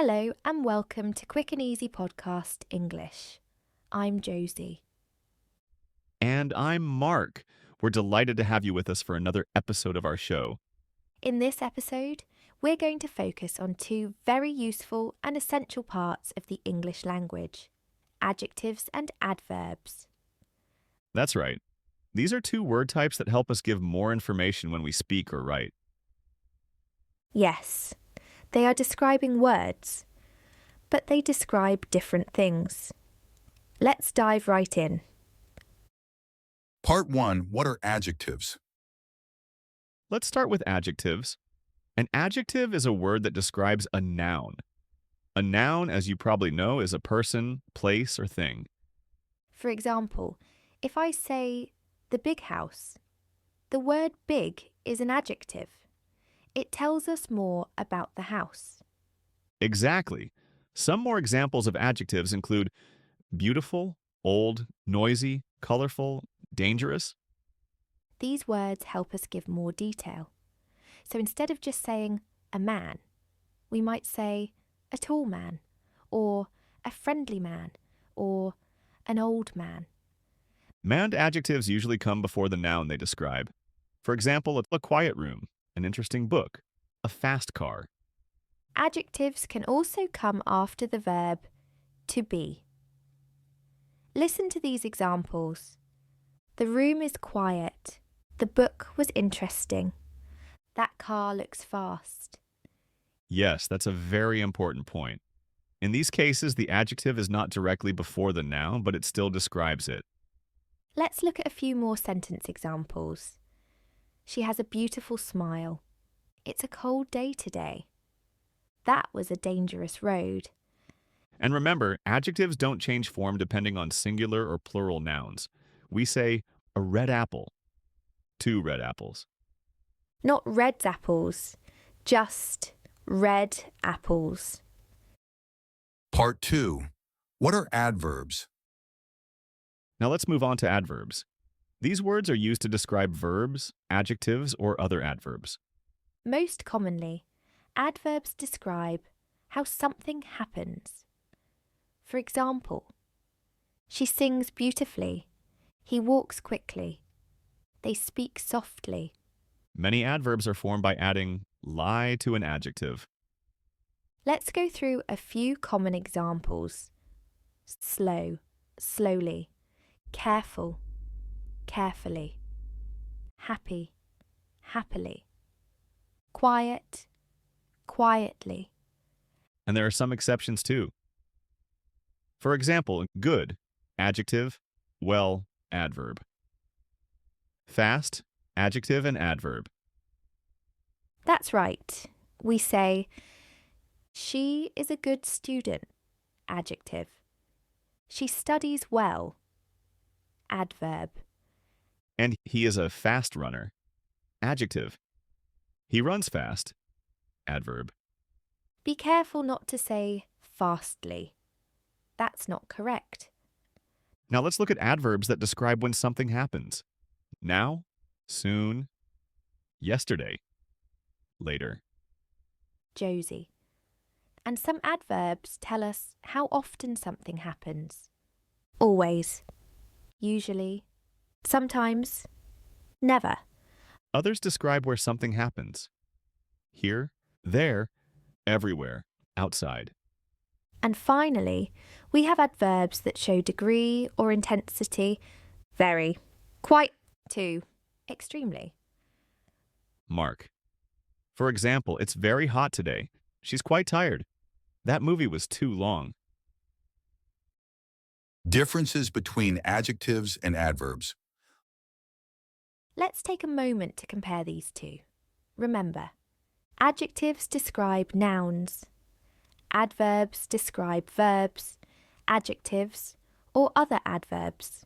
Hello and welcome to Quick and Easy Podcast English. I'm Josie. And I'm Mark. We're delighted to have you with us for another episode of our show. In this episode, we're going to focus on two very useful and essential parts of the English language, adjectives and adverbs. That's right. These are two word types that help us give more information when we speak or write. Yes, they are describing words, but they describe different things. Let's dive right in. Part 1. What are adjectives? Let's start with adjectives. An adjective is a word that describes a noun. A noun, as you probably know, is a person, place, or thing. For example, if I say the big house, the word big is an adjective. It tells us more about the house. Exactly. Some more examples of adjectives include beautiful, old, noisy, colorful, dangerous. These words help us give more detail. So instead of just saying a man, we might say a tall man, or a friendly man, or an old man. Noun adjectives usually come before the noun they describe. For example, a quiet room, an interesting book, a fast car. Adjectives can also come after the verb to be. Listen to these examples. The room is quiet. The book was interesting. That car looks fast. Yes, that's a very important point. In these cases, the adjective is not directly before the noun, but it still describes it. Let's look at a few more sentence examples. She has a beautiful smile. It's a cold day today. That was a dangerous road. And remember, adjectives don't change form depending on singular or plural nouns. We say a red apple, 2 red apples. Not red apples, just red apples. Part 2. What are adverbs? Now let's move on to adverbs. These words are used to describe verbs, adjectives, or other adverbs. Most commonly, adverbs describe how something happens. For example, she sings beautifully. He walks quickly. They speak softly. Many adverbs are formed by adding lie to an adjective. Let's go through a few common examples. Slow, slowly. Careful, carefully. Happy, happily. Quiet, quietly. And there are some exceptions too. For example, good, adjective, well, adverb. Fast, adjective and adverb. That's right. We say, she is a good student, adjective. She studies well, adverb. And he is a fast runner, adjective. He runs fast, adverb. Be careful not to say fastly. That's not correct. Now let's look at adverbs that describe when something happens. Now, soon, yesterday, later. Josie. And some adverbs tell us how often something happens. Always. Usually. Sometimes. Never. Others describe where something happens. Here, there, everywhere, outside. And finally, we have adverbs that show degree or intensity. Very. Quite. To. Extremely. Mark. For example, it's very hot today. She's quite tired. That movie was too long. Differences between adjectives and adverbs. Let's take a moment to compare these two. Remember, adjectives describe nouns. Adverbs describe verbs, adjectives, or other adverbs.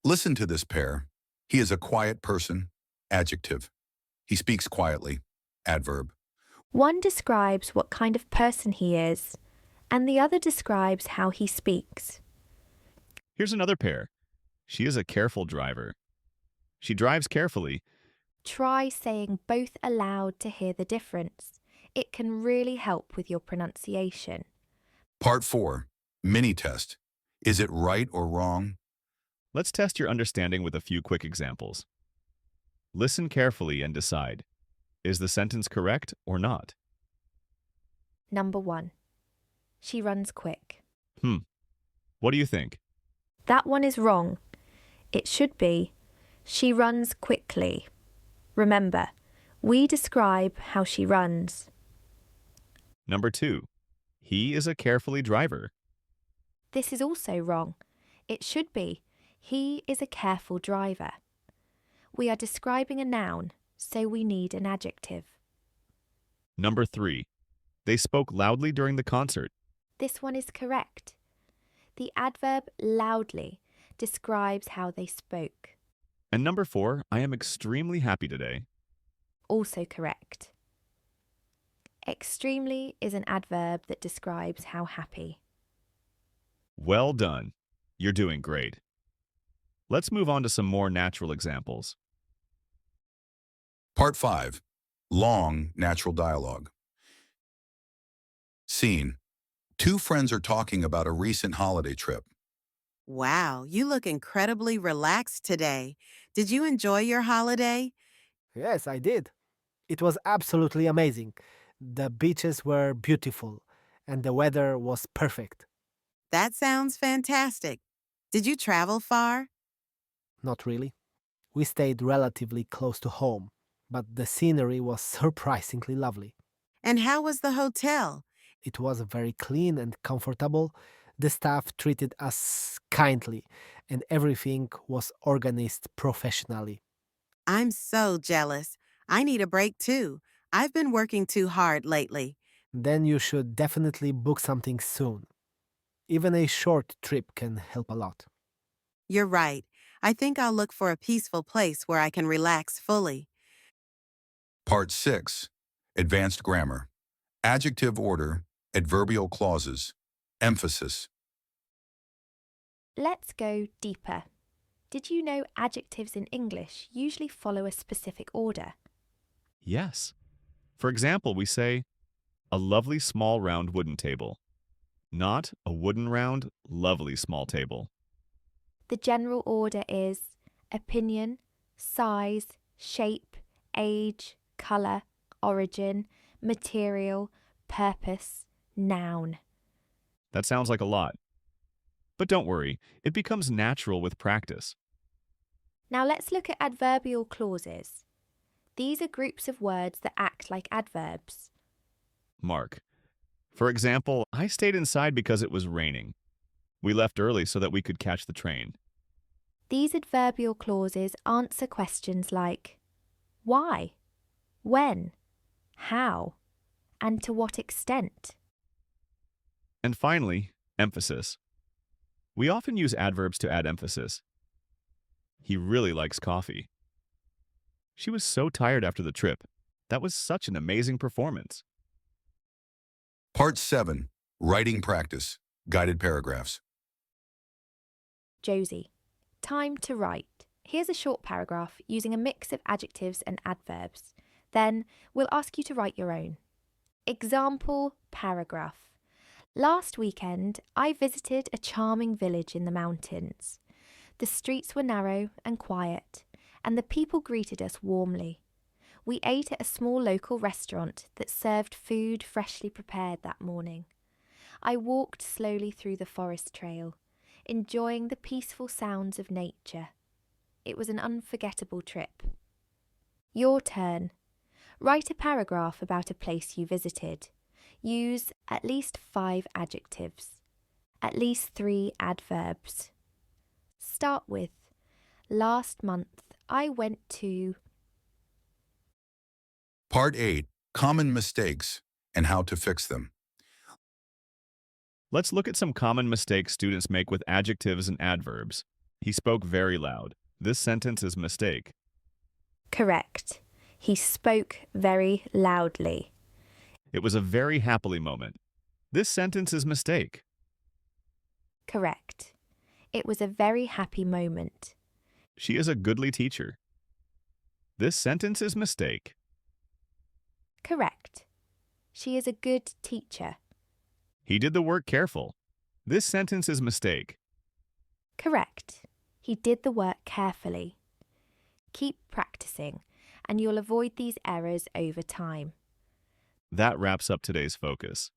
Listen to this pair. He is a quiet person, adjective. He speaks quietly, adverb. One describes what kind of person he is, and the other describes how he speaks. Here's another pair. She is a careful driver. She drives carefully. Try saying both aloud to hear the difference. It can really help with your pronunciation. Part 4. Mini test. Is it right or wrong? Let's test your understanding with a few quick examples. Listen carefully and decide. Is the sentence correct or not? Number 1. She runs quick. What do you think? That one is wrong. It should be, she runs quickly. Remember, we describe how she runs. Number 2. He is a carefully driver. This is also wrong. It should be, he is a careful driver. We are describing a noun, so we need an adjective. Number 3. They spoke loudly during the concert. This one is correct. The adverb loudly describes how they spoke. And number 4, I am extremely happy today. Also correct. Extremely is an adverb that describes how happy. Well done. You're doing great. Let's move on to some more natural examples. Part 5. Long natural dialogue. Scene. Two friends are talking about a recent holiday trip. Wow, you look incredibly relaxed today. Did you enjoy your holiday? Yes, I did. It was absolutely amazing. The beaches were beautiful, and the weather was perfect. That sounds fantastic. Did you travel far? Not really. We stayed relatively close to home, but the scenery was surprisingly lovely. And how was the hotel? It was very clean and comfortable. The staff treated us kindly, and everything was organized professionally. I'm so jealous. I need a break too. I've been working too hard lately. Then you should definitely book something soon. Even a short trip can help a lot. You're right. I think I'll look for a peaceful place where I can relax fully. Part 6. Advanced grammar. Adjective order, adverbial clauses, emphasis. Let's go deeper. Did you know adjectives in English usually follow a specific order? Yes. For example, we say, a lovely small round wooden table. Not a wooden round, lovely small table. The general order is opinion, size, shape, age, colour, origin, material, purpose, noun. That sounds like a lot. But don't worry, it becomes natural with practice. Now let's look at adverbial clauses. These are groups of words that act like adverbs. Mark. For example, I stayed inside because it was raining. We left early so that we could catch the train. These adverbial clauses answer questions like why, when, how, and to what extent. And finally, emphasis. We often use adverbs to add emphasis. He really likes coffee. She was so tired after the trip. That was such an amazing performance. Part 7. Writing practice, guided paragraphs. Josie. Time to write. Here's a short paragraph using a mix of adjectives and adverbs. Then we'll ask you to write your own. Example paragraph. Last weekend, I visited a charming village in the mountains. The streets were narrow and quiet, and the people greeted us warmly. We ate at a small local restaurant that served food freshly prepared that morning. I walked slowly through the forest trail, enjoying the peaceful sounds of nature. It was an unforgettable trip. Your turn. Write a paragraph about a place you visited. Use at least 5 adjectives, at least 3 adverbs. Start with, last month I went to... Part 8. Common mistakes and how to fix them. Let's look at some common mistakes students make with adjectives and adverbs. He spoke very loud. This sentence is mistake. Correct. He spoke very loudly. It was a very happily moment. This sentence is mistake. Correct. It was a very happy moment. She is a goodly teacher. This sentence is mistake. Correct. She is a good teacher. He did the work careful. This sentence is mistake. Correct. He did the work carefully. Keep practicing, and you'll avoid these errors over time. That wraps up today's focus.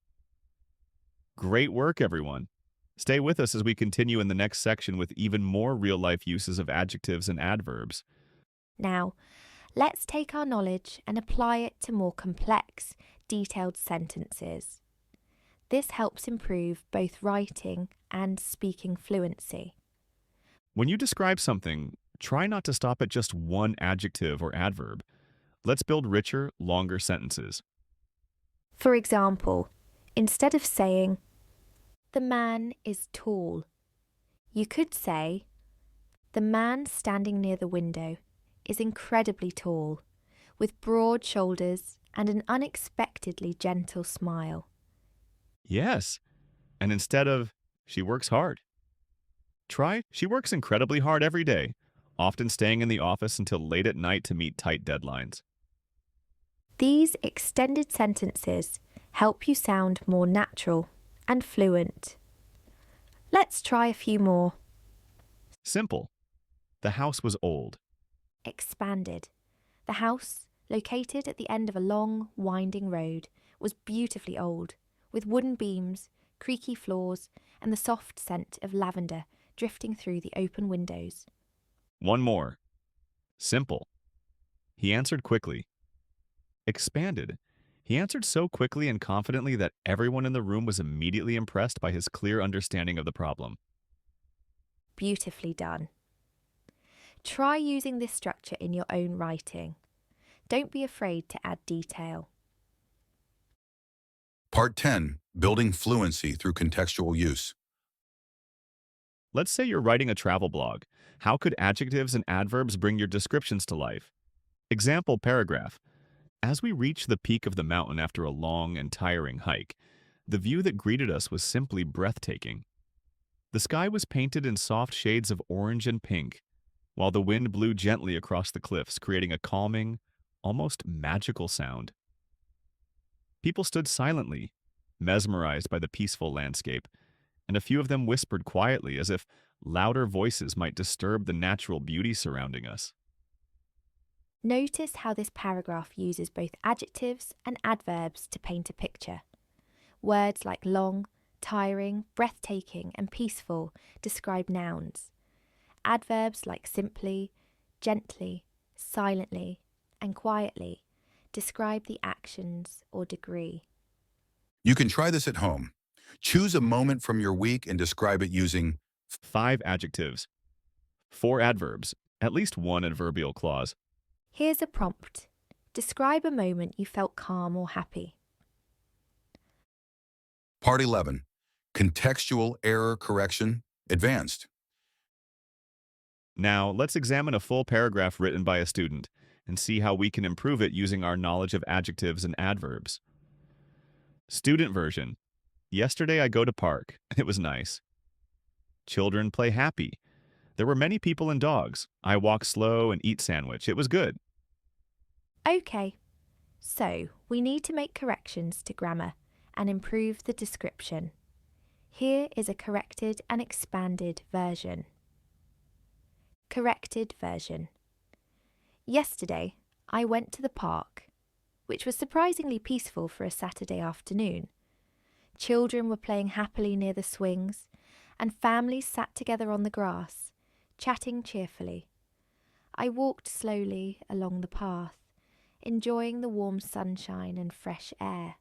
Great work, everyone. Stay with us as we continue in the next section with even more real-life uses of adjectives and adverbs. Now, let's take our knowledge and apply it to more complex, detailed sentences. This helps improve both writing and speaking fluency. When you describe something, try not to stop at just one adjective or adverb. Let's build richer, longer sentences. For example, instead of saying, "The man is tall," you could say, "The man standing near the window is incredibly tall, with broad shoulders and an unexpectedly gentle smile." Yes, and instead of, "She works hard," try, "She works incredibly hard every day, often staying in the office until late at night to meet tight deadlines." These extended sentences help you sound more natural and fluent. Let's try a few more. Simple. The house was old. Expanded. The house, located at the end of a long, winding road, was beautifully old, with wooden beams, creaky floors, and the soft scent of lavender drifting through the open windows. One more. Simple. He answered quickly. Expanded. He answered so quickly and confidently that everyone in the room was immediately impressed by his clear understanding of the problem. Beautifully done. Try using this structure in your own writing. Don't be afraid to add detail. Part 10, Building Fluency Through Contextual Use. Let's say you're writing a travel blog. How could adjectives and adverbs bring your descriptions to life? Example paragraph. As we reached the peak of the mountain after a long and tiring hike, the view that greeted us was simply breathtaking. The sky was painted in soft shades of orange and pink, while the wind blew gently across the cliffs, creating a calming, almost magical sound. People stood silently, mesmerized by the peaceful landscape, and a few of them whispered quietly as if louder voices might disturb the natural beauty surrounding us. Notice how this paragraph uses both adjectives and adverbs to paint a picture. Words like long, tiring, breathtaking, and peaceful describe nouns. Adverbs like simply, gently, silently, and quietly describe the actions or degree. You can try this at home. Choose a moment from your week and describe it using 5 adjectives, 4 adverbs, at least one adverbial clause. Here's a prompt. Describe a moment you felt calm or happy. Part 11, Contextual Error Correction, Advanced. Now, let's examine a full paragraph written by a student and see how we can improve it using our knowledge of adjectives and adverbs. Student version. Yesterday I go to park. It was nice. Children play happy. There were many people and dogs. I walk slow and eat sandwich. It was good. Okay, so we need to make corrections to grammar and improve the description. Here is a corrected and expanded version. Corrected version. Yesterday, I went to the park, which was surprisingly peaceful for a Saturday afternoon. Children were playing happily near the swings, and families sat together on the grass, chatting cheerfully. I walked slowly along the path, enjoying the warm sunshine and fresh air.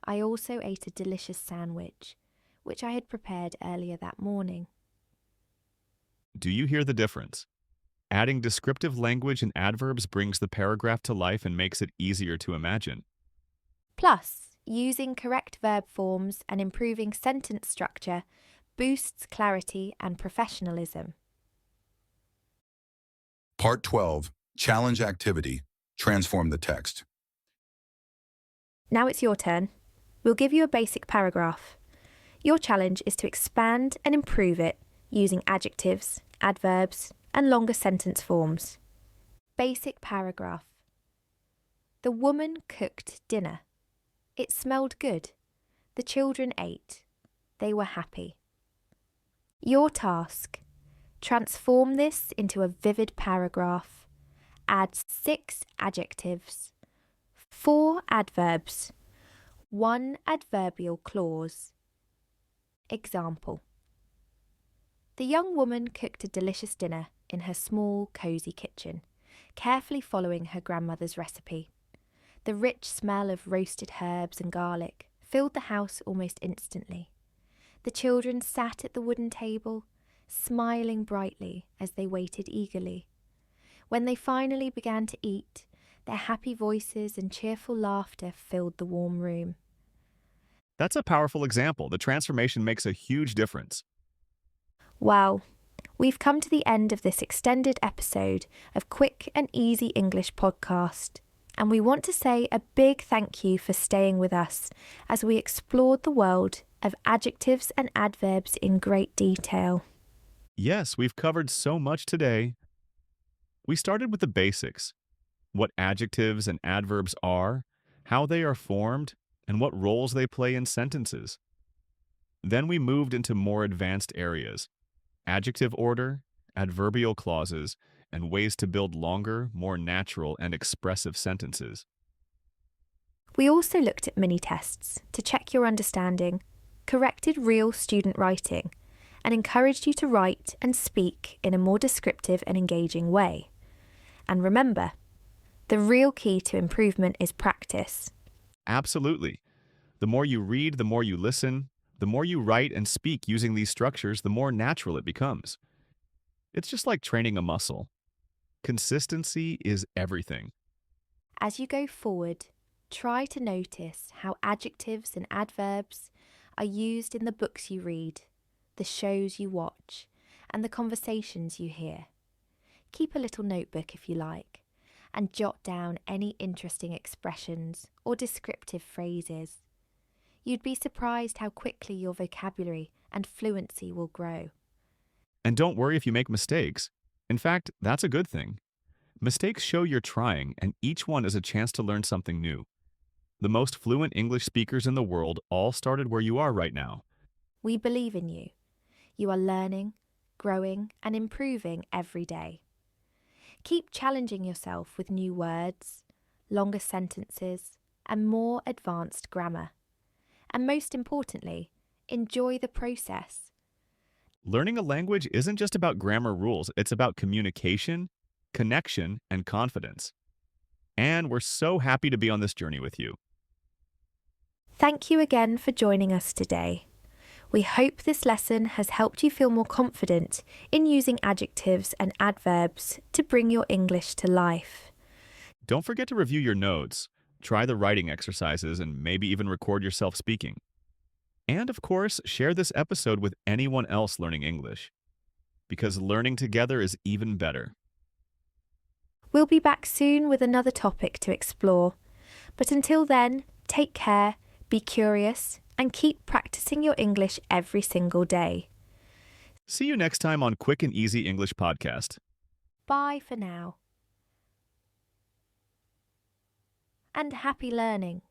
I also ate a delicious sandwich, which I had prepared earlier that morning. Do you hear the difference? Adding descriptive language and adverbs brings the paragraph to life and makes it easier to imagine. Plus, using correct verb forms and improving sentence structure boosts clarity and professionalism. Part 12, Challenge Activity, Transform the Text. Now it's your turn. We'll give you a basic paragraph. Your challenge is to expand and improve it using adjectives, adverbs, and longer sentence forms. Basic paragraph. The woman cooked dinner. It smelled good. The children ate. They were happy. Your task: transform this into a vivid paragraph. Add 6 adjectives, 4 adverbs, 1 adverbial clause. Example: the young woman cooked a delicious dinner in her small, cosy kitchen, carefully following her grandmother's recipe. The rich smell of roasted herbs and garlic filled the house almost instantly. The children sat at the wooden table, smiling brightly as they waited eagerly. When they finally began to eat, their happy voices and cheerful laughter filled the warm room. That's a powerful example. The transformation makes a huge difference. Wow, we've come to the end of this extended episode of Quick and Easy English podcast, and we want to say a big thank you for staying with us as we explored the world of adjectives and adverbs in great detail. Yes, we've covered so much today. We started with the basics: what adjectives and adverbs are, how they are formed, and what roles they play in sentences. Then we moved into more advanced areas: adjective order, adverbial clauses, and ways to build longer, more natural and expressive sentences. We also looked at mini tests to check your understanding, corrected real student writing, and encouraged you to write and speak in a more descriptive and engaging way. And remember, the real key to improvement is practice. Absolutely. The more you read, the more you listen, the more you write and speak using these structures, the more natural it becomes. It's just like training a muscle. Consistency is everything. As you go forward, try to notice how adjectives and adverbs are used in the books you read, the shows you watch, and the conversations you hear. Keep a little notebook if you like, and jot down any interesting expressions or descriptive phrases. You'd be surprised how quickly your vocabulary and fluency will grow. And don't worry if you make mistakes. In fact, that's a good thing. Mistakes show you're trying, and each one is a chance to learn something new. The most fluent English speakers in the world all started where you are right now. We believe in you. You are learning, growing, and improving every day. Keep challenging yourself with new words, longer sentences, and more advanced grammar. And most importantly, enjoy the process. Learning a language isn't just about grammar rules, it's about communication, connection, and confidence. And we're so happy to be on this journey with you. Thank you again for joining us today. We hope this lesson has helped you feel more confident in using adjectives and adverbs to bring your English to life. Don't forget to review your notes, try the writing exercises, and maybe even record yourself speaking. And of course, share this episode with anyone else learning English, because learning together is even better. We'll be back soon with another topic to explore. But until then, take care, be curious, and keep practicing your English every single day. See you next time on Quick and Easy English Podcast. Bye for now. And happy learning.